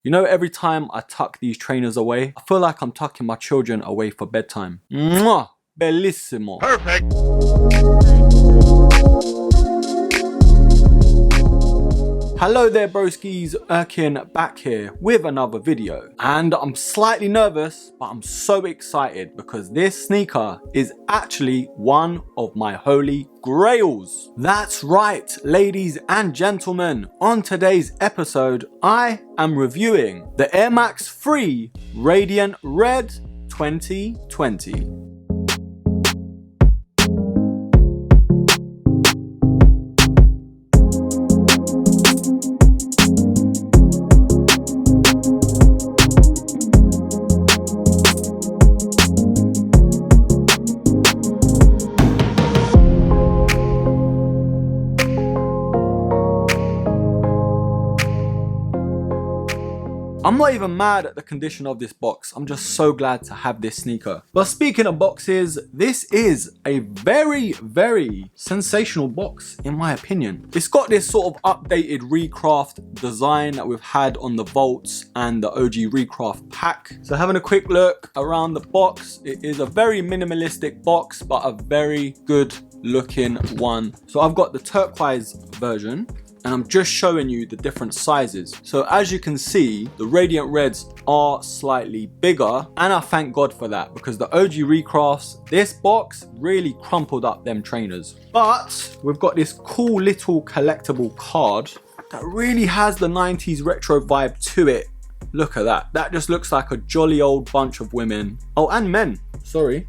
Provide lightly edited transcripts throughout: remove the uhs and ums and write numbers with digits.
You know, every time I tuck these trainers away, I feel like I'm tucking my children away for bedtime. Mwah! Bellissimo. Perfect. Hello there broskis, Erkin back here with another video. And I'm slightly nervous, but I'm so excited because this sneaker is actually one of my holy grails. That's right, ladies and gentlemen. On today's episode, I am reviewing the Air Max 3 Radiant Red 2020. I'm not even mad at the condition of this box. I'm just so glad to have this sneaker. But speaking of boxes, this is a very, very sensational box in my opinion. It's got this sort of updated Recraft design that we've had on the Volts and the OG Recraft pack. So having a quick look around the box, it is a very minimalistic box, but a very good looking one. So I've got the turquoise version, and I'm just showing you the different sizes. So as you can see, the Radiant Reds are slightly bigger, and I thank God for that because the OG Recrafts, this box really crumpled up them trainers. But we've got this cool little collectible card that really has the 90s retro vibe to it. Look at that. That just looks like a jolly old bunch of women. Oh, and men, sorry.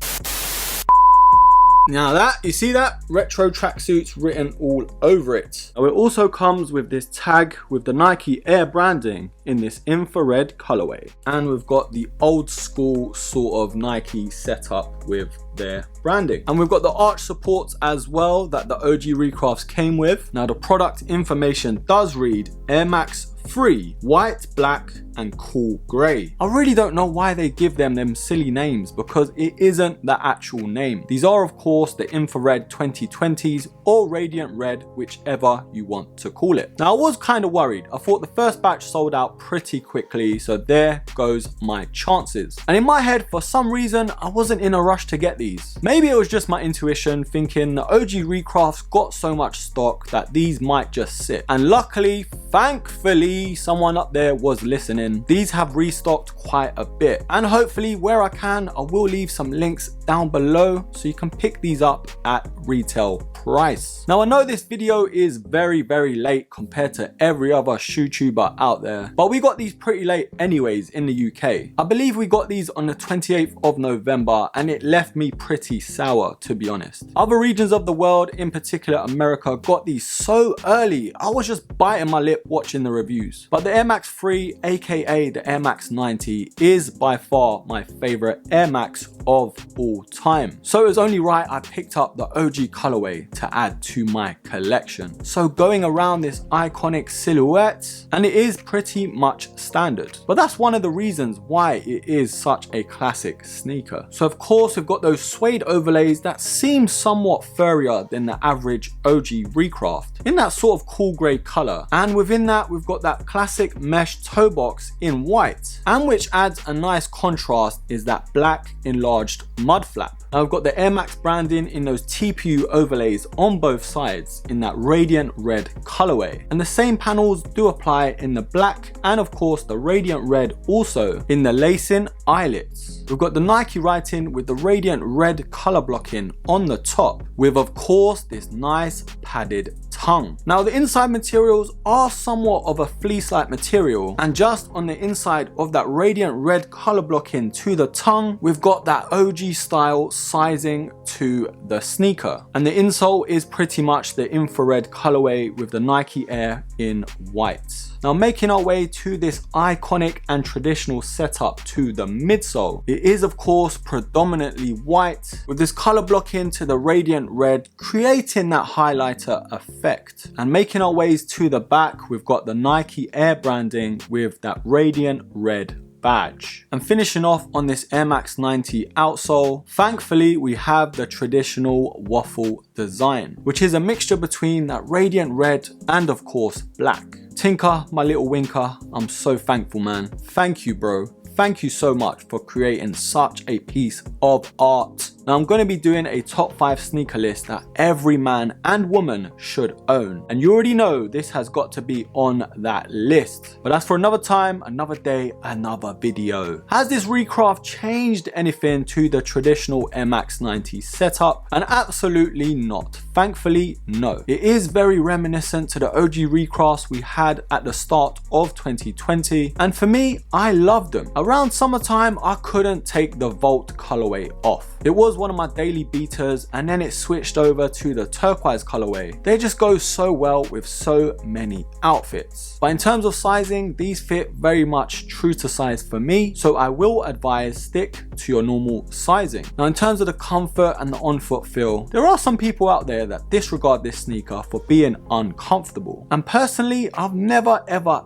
Now that, you see that? Retro tracksuits written all over it. Now it also comes with this tag with the Nike Air branding in this infrared colorway. And we've got the old school sort of Nike setup with their branding. And we've got the arch supports as well that the OG Recrafts came with. Now the product information does read Air Max 3 white, black and cool grey. I really don't know why they give them silly names because it isn't the actual name. These are of course the infrared 2020s or Radiant Red, whichever you want to call it. Now I was kind of worried. I thought the first batch sold out pretty quickly, so there goes my chances. And in my head, for some reason, I wasn't in a rush to get these. Maybe it was just my intuition thinking the OG Recrafts got so much stock that these might just sit. And luckily, thankfully, someone up there was listening. These have restocked quite a bit, and hopefully where I can, I will leave some links down below so you can pick these up at retail price. Now I know this video is very, very late compared to every other shoe tuber out there, but we got these pretty late anyways in the UK. I believe we got these on the 28th of November and it left me pretty sour, to be honest. Other regions of the world, in particular America, got these so early, I was just biting my lip watching the reviews. But the Air Max 3, aka the Air Max 90, is by far my favorite Air Max of all time. So it was only right I picked up the OG colorway to add to my collection. So going around this iconic silhouette, and it is pretty much standard. But that's one of the reasons why it is such a classic sneaker. So of course we've got those suede overlays that seem somewhat furrier than the average OG Recraft in that sort of cool grey color. And within that we've got that classic mesh toe box in white, and which adds a nice contrast is that black enlarged mud flap. Now we've got the Air Max branding in those TPU overlays on both sides in that Radiant Red colorway, and the same panels do apply in the black and of course the Radiant Red also in the lacing eyelets. We've got the Nike writing with the Radiant Red color blocking on the top with of course this nice padded tongue. Now the inside materials are somewhat of a fleece-like material, and just on the inside of that Radiant Red color blocking to the tongue, we've got that OG style sizing to the sneaker, and the insole is pretty much the infrared colorway with the Nike Air in white. Now making our way to this iconic and traditional setup to the midsole, it is of course predominantly white with this color blocking to the Radiant Red, creating that highlighter effect. And making our ways to the back, we've got the Nike Air branding with that Radiant Red badge. And finishing off on this Air Max 90 outsole, thankfully we have the traditional waffle design, which is a mixture between that Radiant Red and of course black. Tinker, my little winker, I'm so thankful, man. Thank you, bro. Thank you so much for creating such a piece of art. Now I'm going to be doing a top 5 sneaker list that every man and woman should own. And you already know this has got to be on that list. But that's for another time, another day, another video. Has this recraft changed anything to the traditional Air Max 90 setup? And absolutely not. Thankfully, no. It is very reminiscent to the OG recrafts we had at the start of 2020. And for me, I loved them. Around summertime, I couldn't take the Volt colorway off. It was one of my daily beaters, and then it switched over to the turquoise colorway. They just go so well with so many outfits. But in terms of sizing, these fit very much true to size for me, so I will advise stick to your normal sizing. Now in terms of the comfort and the on-foot feel, there are some people out there that disregard this sneaker for being uncomfortable. And personally, I've never ever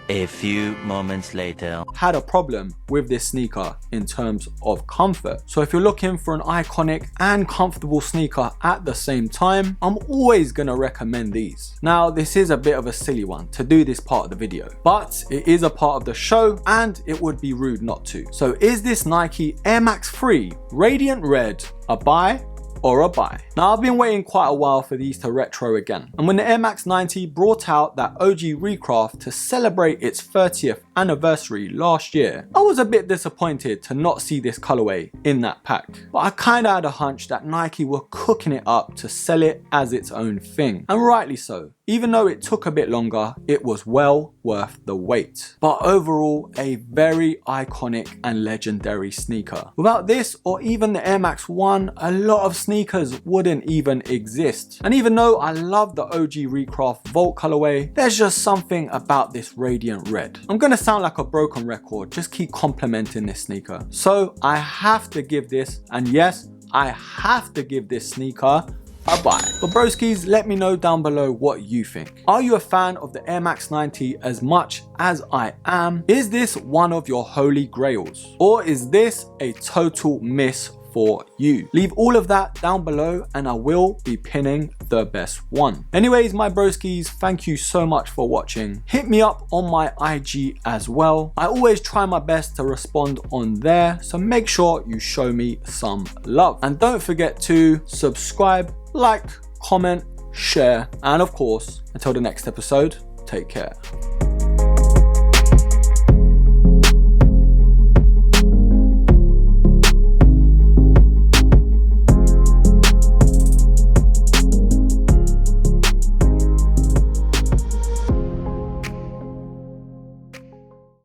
a few moments later had a problem with this sneaker in terms of comfort. So if you're looking for an iconic and comfortable sneaker at the same time, I'm always gonna recommend these. Now this is a bit of a silly one to do this part of the video, but it is a part of the show and it would be rude not to. So is this Nike Air Max 3 Radiant Red a buy or a buy? Now I've been waiting quite a while for these to retro again, and when the Air Max 90 brought out that OG recraft to celebrate its 30th anniversary last year, I was a bit disappointed to not see this colorway in that pack. But I kinda had a hunch that Nike were cooking it up to sell it as its own thing, and rightly so. Even though it took a bit longer, it was well worth the wait. But overall, a very iconic and legendary sneaker. Without this, or even the Air Max 1, a lot of sneakers wouldn't even exist. And even though I love the OG recraft Volt colorway, there's just something about this Radiant Red. I'm gonna sound like a broken record, just keep complimenting this sneaker. So I have to give this, and yes, I have to give this sneaker a buy. But broskies, let me know down below what you think. Are you a fan of the Air Max 90 as much as I am? Is this one of your holy grails? Or is this a total miss for you? Leave all of that down below and I will be pinning the best one. Anyways, my broskies, thank you so much for watching. Hit me up on my IG as well. I always try my best to respond on there, so make sure you show me some love. And don't forget to subscribe, like, comment, share, and of course, until the next episode, take care.